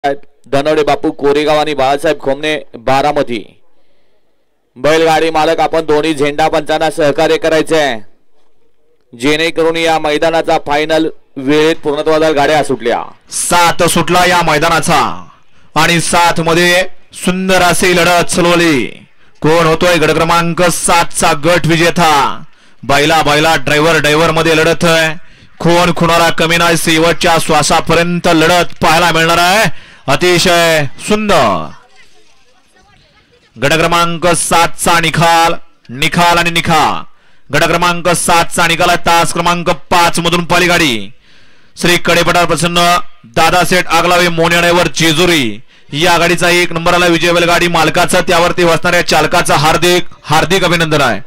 धनवडे बापू कोरेगाव आणि बाळासाहेब खोमने बारामती। बैलगाडी मालक आपण दोन्ही झेंडा पंचांना सहकार्य करायचे आहे जेणेकरून या मैदानाचा फायनल वेळेत पूर्णत्वाला गाड्या सुटल्या। 7 सुटला या मैदानाचा आणि 7 मध्ये सुंदर अशी लढत चालवली। कोण होतोय गट क्रमांक 7 चा गट विजेता? बैला बैला ड्रायव्हर मध्ये लढत आहे। कोण खुणारा कमी नाही, शेवटच्या श्वासापर्यंत लढत पाहायला मिळणार आहे। अतिशय सुंदर गट क्रमांक 7 चा निकाल आणि निकाल। गट क्रमांक 7 चा निकाल तास क्रमांक 5 मधून पाली गाडी श्री कडेपठार प्रसन्न दादासेठ आगलावे मोन्यावर जेजुरी या गाडीचा 1 नंबरला विजय बैलगाडी मालकाचा त्यावरती बसणाऱ्या चालकाचा हार्दिक अभिनंदन आहे।